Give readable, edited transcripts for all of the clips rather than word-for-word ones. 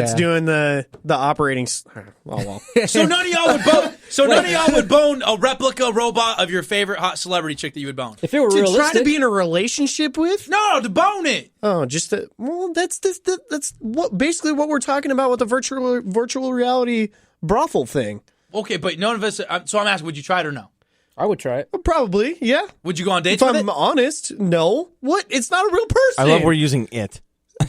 It's doing the operating. Well. So none of y'all would bone. So none of y'all would bone a replica robot of your favorite hot celebrity chick that you would bone. If it were to realistic, try to be in a relationship with? No, to bone it. Oh, just to, well, that's what basically what we're talking about with the virtual reality brothel thing. Okay, but none of us. So I'm asking, would you try it or no? I would try it. Probably, yeah. Would you go on dates if with I'm it? honest, no. What? It's not a real person. I love we're using it.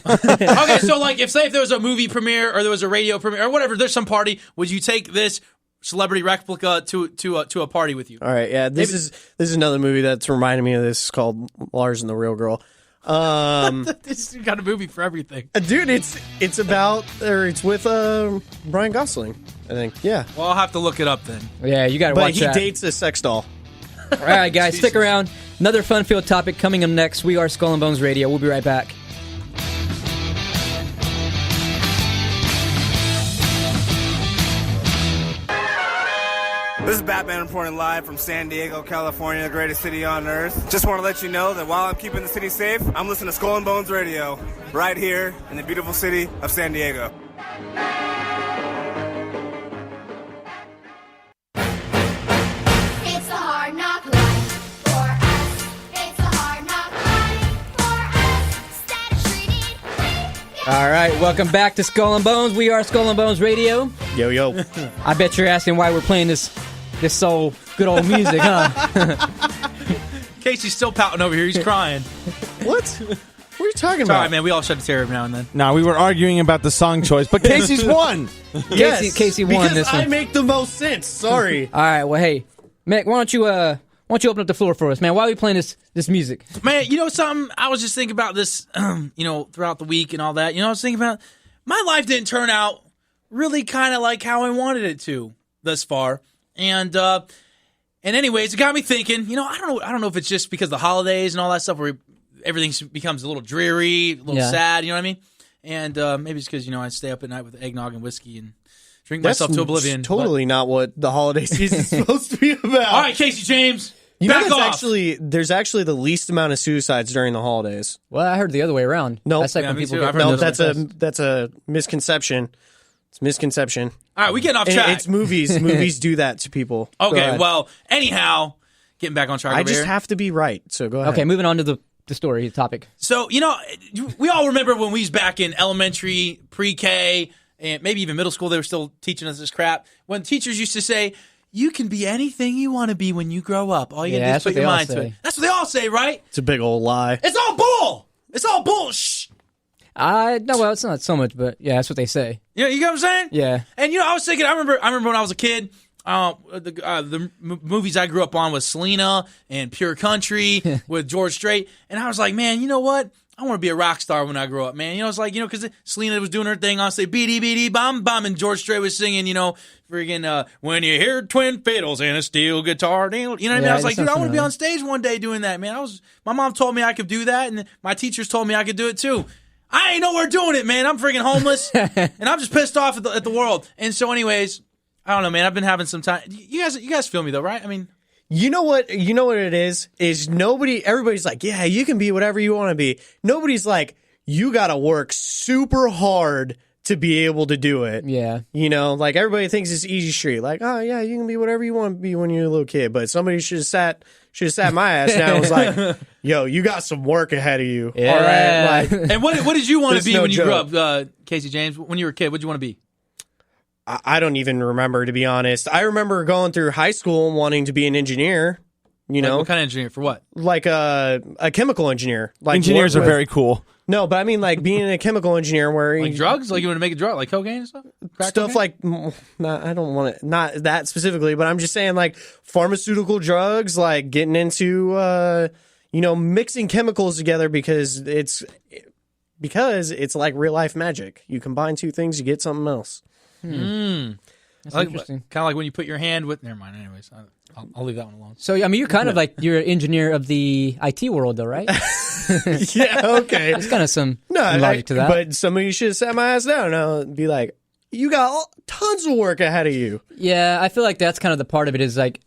Okay, so like, if there was a movie premiere or there was a radio premiere or whatever, there's some party. Would you take this celebrity replica to a party with you? All right, yeah. This is another movie that's reminding me of this. It's called Lars and the Real Girl. This got a movie for everything, dude. It's with Ryan Gosling, I think. Yeah. Well, I'll have to look it up then. Yeah, you got to watch that. But he dates a sex doll. All right, guys, stick around. Another fun-filled topic coming up next. We are Skull and Bones Radio. We'll be right back. This is Batman reporting live from San Diego, California, the greatest city on earth. Just want to let you know that while I'm keeping the city safe, I'm listening to Skull and Bones Radio right here in the beautiful city of San Diego. It's a hard knock life for us. It's a hard knock life for us. Status treated. All right, welcome back to Skull and Bones. We are Skull and Bones Radio. Yo, yo. I bet you're asking why we're playing this so good old music, huh? Casey's still pouting over here. He's crying. What? What are you talking about? All right, man. We all shed a tear every now and then. No, we were arguing about the song choice, but Casey's won. Yes, Casey won because this one. I make the most sense. Sorry. All right, well, hey, Mick, why don't you open up the floor for us, man? Why are we playing this music? Man, you know something? I was just thinking about this, throughout the week and all that. You know, I was thinking about my life didn't turn out really kind of like how I wanted it to thus far. And anyways, it got me thinking, I don't know if it's just because of the holidays and all that stuff where everything becomes a little dreary, a little sad, you know what I mean? And maybe it's because, I stay up at night with eggnog and whiskey and drink myself to oblivion. Totally not what the holiday season is supposed to be about. All right, Casey James, back off. There's actually the least amount of suicides during the holidays. Well, I heard the other way around. No, that's like when me people too. get I've heard that's a misconception. It's a misconception. All right, we getting off track. It's movies. Movies do that to people. Okay, well, anyhow, getting back on track I over just here. have to be right, so go ahead. Okay, moving on to the story, the topic. So, we all remember when we was back in elementary, pre-K, and maybe even middle school, they were still teaching us this crap. When teachers used to say, you can be anything you want to be when you grow up. All you gotta do is put your mind to it. That's what they all say, right? It's a big old lie. It's all bull! It's all bullshit! No, well, it's not so much, but yeah, that's what they say. You know what I'm saying? Yeah. And I was thinking, I remember when I was a kid, the movies I grew up on was Selena and Pure Country with George Strait, and I was like, man, you know what? I want to be a rock star when I grow up, man. It's like, because Selena was doing her thing on say beady beady bum bum, and George Strait was singing, friggin' when you hear twin fiddles and a steel guitar, you know what I mean? I was like, dude, I want to be on stage one day doing that, man. My mom told me I could do that, and my teachers told me I could do it too. I ain't nowhere doing it, man. I'm freaking homeless, and I'm just pissed off at the world. And so, anyways, I don't know, man. I've been having some time. You guys feel me though, right? I mean, you know what it is everybody's like, yeah, you can be whatever you want to be. Nobody's like, you got to work super hard to be able to do it. Yeah. Like everybody thinks it's easy street. Like, oh yeah, you can be whatever you want to be when you're a little kid. But somebody should have sat my ass down and was like, yo, you got some work ahead of you. Yeah. All right. Like, and what did you want to be no when you joke. grew up, Casey James? When you were a kid, what did you want to be? I don't even remember, to be honest. I remember going through high school and wanting to be an engineer. What kind of engineer? For what? Like a chemical engineer. Like Engineers are very cool. No, but I mean like being a chemical engineer where Like drugs? Like you want to make a drug? Like cocaine and stuff? Crack stuff cocaine? like, I don't want to, not that specifically, but I'm just saying like pharmaceutical drugs, like getting into, mixing chemicals together because it's like real life magic. You combine two things, you get something else. That's interesting. Kind of like when you put your hand with. Never mind. Anyways, I'll leave that one alone. So I mean, you're kind of like you're an engineer of the IT world, though, right? Yeah. Okay. There's kind of some logic to that. But somebody should have sat my ass down and I'll be like, you got tons of work ahead of you. Yeah, I feel like that's kind of the part of it is like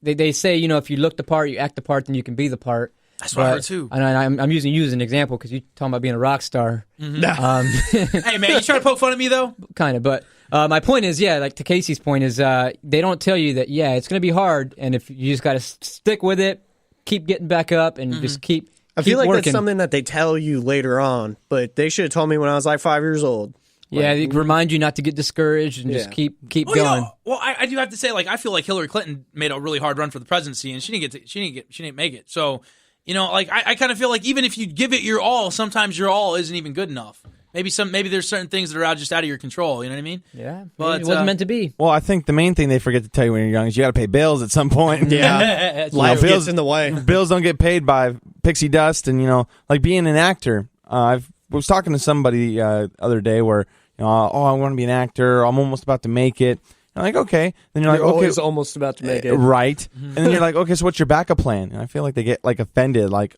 they say, if you look the part, you act the part, then you can be the part. That's what I heard too. And I'm using you as an example because you're talking about being a rock star. Hey man, you trying to poke fun at me though? Kind of, but my point is, like to Casey's point is, they don't tell you that, it's going to be hard, and if you just got to stick with it, keep getting back up, and just keep I feel like working. that's something that they tell you later on, but they should have told me when I was like 5 years old. Yeah, they remind you not to get discouraged and just keep Well, going. I do have to say, like, I feel like Hillary Clinton made a really hard run for the presidency, and she didn't make it. So, like, I kind of feel like even if you give it your all, sometimes your all isn't even good enough. Maybe there's certain things that are just out of your control. You know what I mean? Yeah, but it wasn't meant to be. Well, I think the main thing they forget to tell you when you're young is you got to pay bills at some point. Yeah, life bills gets in the way. Bills don't get paid by pixie dust, and like being an actor. I was talking to somebody other day where I want to be an actor. I'm almost about to make it. I'm like, okay. Then you're like, okay, always almost about to make it, right? And then you're like, okay, so what's your backup plan? And I feel like they get like offended, like,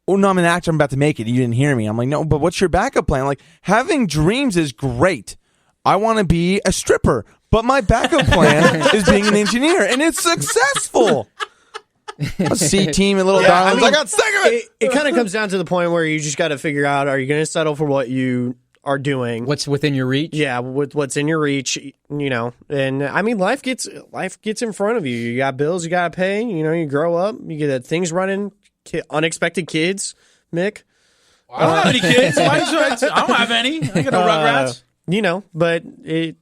oh no, I'm an actor. I'm about to make it. You didn't hear me. I'm like, no, but what's your backup plan? Like, having dreams is great. I want to be a stripper, but my backup plan is being an engineer, and it's successful. A C team and Little Darlings. I got sick of it. It kind of comes down to the point where you just got to figure out: are you going to settle for what you are doing? What's within your reach? Yeah, with what's in your reach, And I mean, life gets in front of you. You got bills you got to pay. You grow up. You get things running. Unexpected kids, Mick. I don't have any kids. I don't have any. I got no rugrats. But I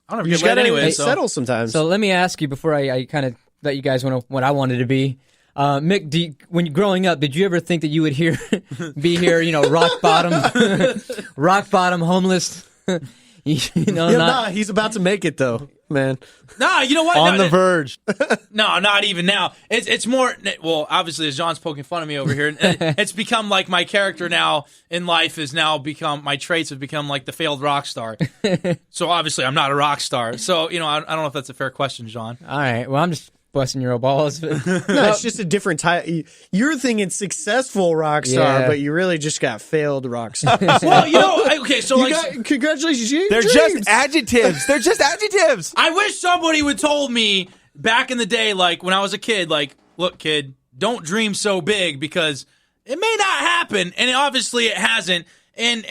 don't ever you get just wet got to anyway. So. settle sometimes. So let me ask you before I kind of let you guys know what I wanted to be. Mick, when you're growing up, did you ever think that you would be here, rock bottom, homeless? He's about to make it though, man. Nah, you know what? On the verge. No, not even now. It's more. Well, obviously, as John's poking fun of me over here, it's become like my character now in life is now become my traits have become like the failed rock star. So obviously, I'm not a rock star. So I don't know if that's a fair question, John. All right. Well, I'm just busting your old balls. No, it's just a different type. You're thinking successful rock star, but you really just got failed rock star. Well, okay, so congratulations, you. They're just adjectives. They're just adjectives. I wish somebody would told me back in the day, like when I was a kid, like, look, kid, don't dream so big because it may not happen, and obviously it hasn't. And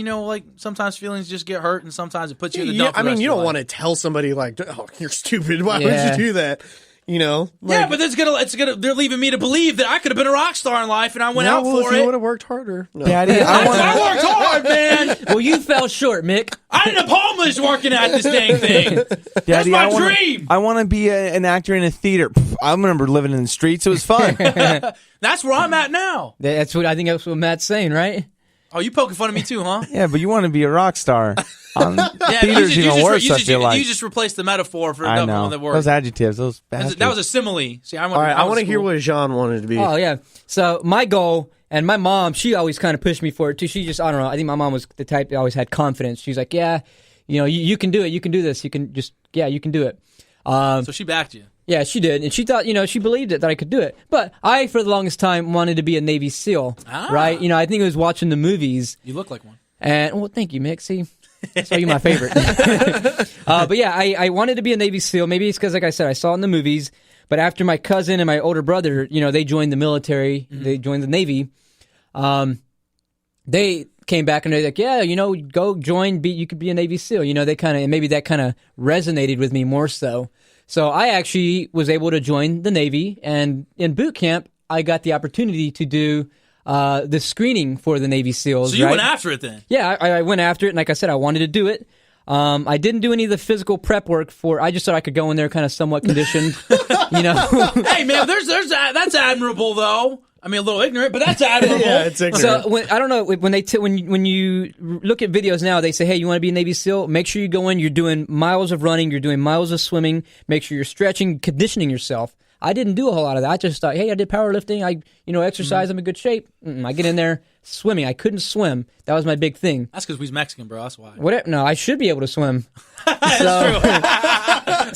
like sometimes feelings just get hurt, and sometimes it puts you in the dump. I mean, you don't want to tell somebody like, "Oh, you're stupid. Why would you do that?" But they're leaving me to believe that I could have been a rock star in life, and I went out for if it. you would have worked harder, no. Daddy, I worked hard, man. Well, you fell short, Mick. I ended up homeless working at this dang thing. That's Daddy, my dream. I want to be an actor in a theater. I remember living in the streets. It was fun. That's where I'm at now. That's what Matt's saying, right? Oh, you poking fun of me too, huh? Yeah, but you want to be a rock star. Yeah, theater's even worse, I feel like. You just replaced the metaphor for I another know. one that worked. Those adjectives, those bastards. That was a simile. See, All right, I want to hear what Jean wanted to be. Oh, yeah. So my goal, and my mom, she always kind of pushed me for it, too. She just, I don't know, I think my mom was the type that always had confidence. She's like, yeah, you can do it. You can do this. You can do it. So she backed you. Yeah, she did. And she thought, she believed it, that I could do it. But I, for the longest time, wanted to be a Navy SEAL, right? I think I was watching the movies. You look like one. And, well, thank you, Mick. See, that's why you're my favorite. But yeah, I wanted to be a Navy SEAL. Maybe it's because, like I said, I saw it in the movies. But after my cousin and my older brother, they joined the military. Mm-hmm. They joined the Navy. They came back and they're like, yeah, go join, you could be a Navy SEAL. Maybe that kind of resonated with me more so. So I actually was able to join the Navy, and in boot camp, I got the opportunity to do the screening for the Navy SEALs. So you went after it then? Yeah, I went after it, and like I said, I wanted to do it. I didn't do any of the physical prep work I just thought I could go in there kind of somewhat conditioned, Hey, man, that's admirable, though. I mean, a little ignorant, but that's admirable. Yeah, it's ignorant. So I don't know when you look at videos now, they say, "Hey, you want to be a Navy SEAL? Make sure you go in. You're doing miles of running. You're doing miles of swimming. Make sure you're stretching, conditioning yourself." I didn't do a whole lot of that. I just thought, hey, I did powerlifting. I exercise. I'm in good shape. I get in there swimming. I couldn't swim. That was my big thing. That's because we's Mexican, bro. That's why. Whatever. No, I should be able to swim. That's true.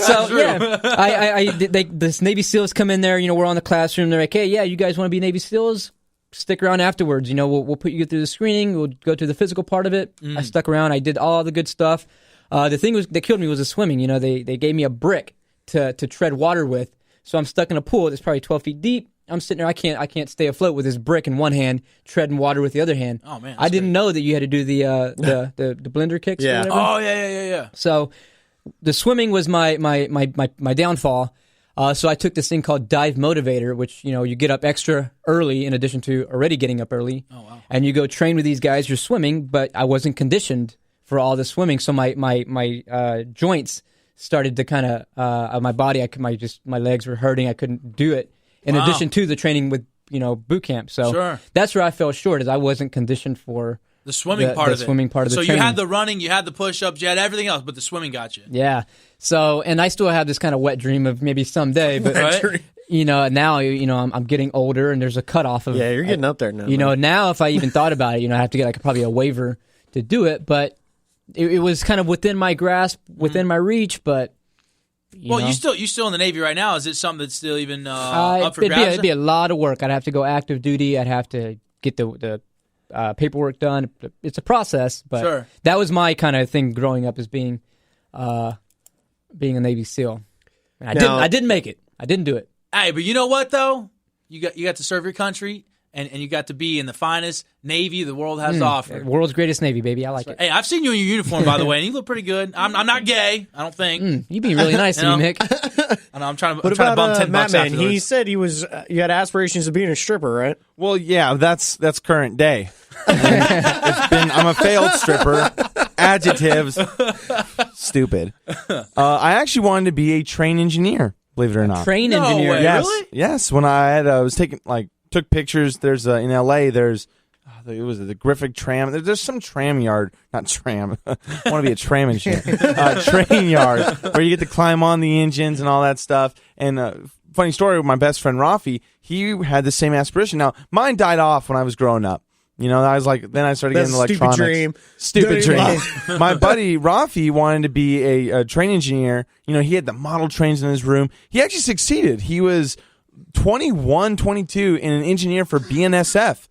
So yeah, this Navy SEALs come in there. We're on the classroom. They're like, hey, yeah, you guys want to be Navy SEALs? Stick around afterwards. We'll put you through the screening. We'll go through the physical part of it. I stuck around. I did all the good stuff. The thing that killed me was the swimming. They gave me a brick to tread water with. So I'm stuck in a pool that's probably 12 feet deep, I'm sitting there. I can't stay afloat with this brick in one hand, treading water with the other hand. Oh man, I didn't know that you had to do the blender kicks. Yeah. Or whatever. Oh yeah. So the swimming was my downfall. So I took this thing called Dive Motivator, which, you get up extra early in addition to already getting up early. Oh, wow. And you go train with these guys. You're swimming, but I wasn't conditioned for all the swimming. So my joints started to kind of my body. My legs were hurting. I couldn't do it. In addition to the training with boot camp. So that's where I fell short, is I wasn't conditioned for the swimming part of it. Swimming part of the so training. you had the running, you had the push-ups, you had everything else, but the swimming got you. Yeah. So, and I still have this kind of wet dream of maybe someday, but Right? now I'm getting older, and there's a cutoff of. Yeah, you're getting up there now. Now if I even thought about it, I have to get probably a waiver to do it, but it was kind of within my grasp, within my reach, but. You still in the Navy right now. Is it something that's still even up for grabs? It'd be a lot of work. I'd have to go active duty. I'd have to get the paperwork done. It's a process, but that was my kind of thing growing up, as being a Navy SEAL. And I didn't make it. I didn't do it. Hey, but you know what though? You got to serve your country, and you got to be in the finest Navy the world has to offer. World's greatest Navy, baby. I like it. Hey, I've seen you in your uniform, by the way, and you look pretty good. I'm not gay, I don't think. You being really nice to me, Nick. I know, I'm trying to What bump about 10 bucks Matt? afterwards. He said you had aspirations of being a stripper, right? Well, yeah, that's current day. I'm a failed stripper. Adjectives. Stupid. I actually wanted to be a train engineer, believe it or not. Train No engineer. way. Yes. Really? Yes. When I was took pictures. There's in LA. There's it was the Griffith tram. There's some tram yard, not tram. I want to be a tram engineer. Train yard where you get to climb on the engines and all that stuff. And funny story with my best friend Rafi. He had the same aspiration. Now mine died off when I was growing up. I was like, then I started getting That's a electronics. stupid dream. My buddy Rafi wanted to be a train engineer. He had the model trains in his room. He actually succeeded. He was 21, 22 and an engineer for BNSF,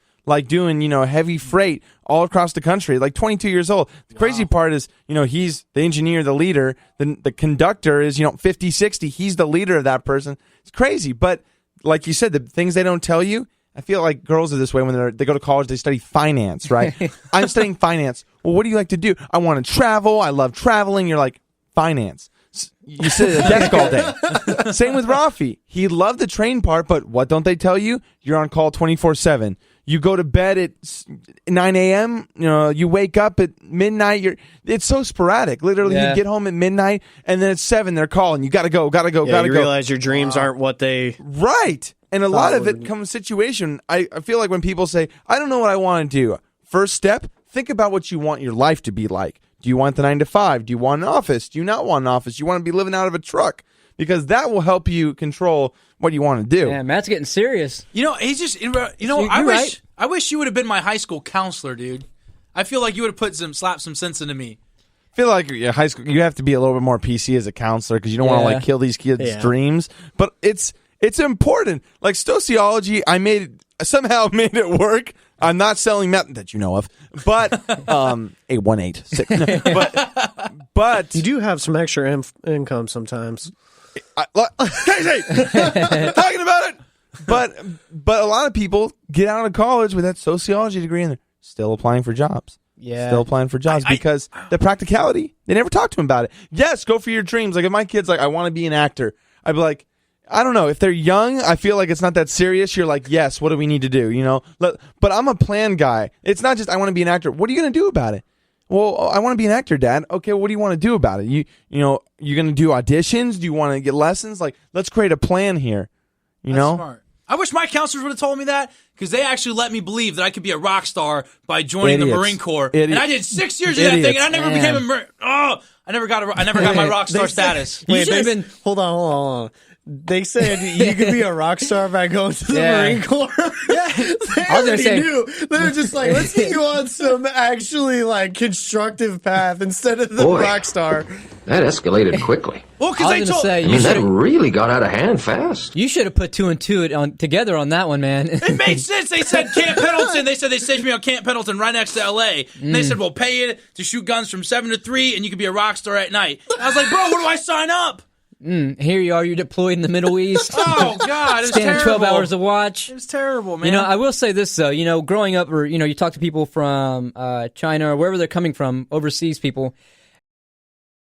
doing, heavy freight all across the country, 22 years old. The crazy part is, he's the engineer, the leader. The conductor is, 50, 60. He's the leader of that person. It's crazy. But like you said, the things they don't tell you, I feel like girls are this way when they go to college, they study finance, right? I'm studying finance. Well, what do you like to do? I want to travel. I love traveling. You're like, finance. You sit at a desk all day. Same with Rafi. He loved the train part, but what don't they tell you? You're on call 24/7. You go to bed at 9 a.m. You wake up at midnight. It's so sporadic. Literally, you get home at midnight, and then at 7 they're calling. You gotta go. You realize your dreams aren't what they right. And a lot of it comes situation. I feel like when people say, I don't know what I want to do. First step, think about what you want your life to be like. Do you want the 9 to 5? Do you want an office? Do you not want an office? Do you want to be living out of a truck? Because that will help you control what you want to do. Yeah, Matt's getting serious. He's just, I wish you would have been my high school counselor, dude. I feel like you would have slapped some sense into me. I feel like high school, you have to be a little bit more PC as a counselor because you don't want to kill these kids' dreams. But it's important. Like sociology, I somehow made it work. I'm not selling meth that you know of, but 8186. But you do have some extra income sometimes. Casey, talking about it. But a lot of people get out of college with that sociology degree and they're still applying for jobs. Yeah, still applying for jobs because the practicality. They never talk to them about it. Yes, go for your dreams. Like if my kid's like, I want to be an actor, I'd be like, I don't know. If they're young, I feel like it's not that serious. You're like, yes, what do we need to do? But I'm a plan guy. It's not just I want to be an actor. What are you going to do about it? Well, I want to be an actor, Dad. Okay, what do you want to do about it? You're going to do auditions? Do you want to get lessons? Like, let's create a plan here. That's smart. I wish my counselors would have told me that because they actually let me believe that I could be a rock star by joining the Marine Corps. And I did 6 years of that thing, and I never became a Marine. I never got my rock star status. Hold on. They said you could be a rock star by going to the Marine Corps. They already knew. They were just like, let's get you on some actually constructive path instead of the rock star. That escalated quickly. Well, because they told that really got out of hand fast. You should have put 2 and 2 together on that one, man. It made sense. They said Camp Pendleton. They said they staged me on Camp Pendleton right next to L.A. And they said, we'll pay you to shoot guns from 7 to 3, and you could be a rock star at night. And I was like, bro, where do I sign up? Here you are, you're deployed in the Middle East. Oh God, it's Standing terrible. 12 hours to watch. It was terrible, man. You know, I will say this though. You know, growing up, or you know, you talk to people from China or wherever they're coming from, overseas people.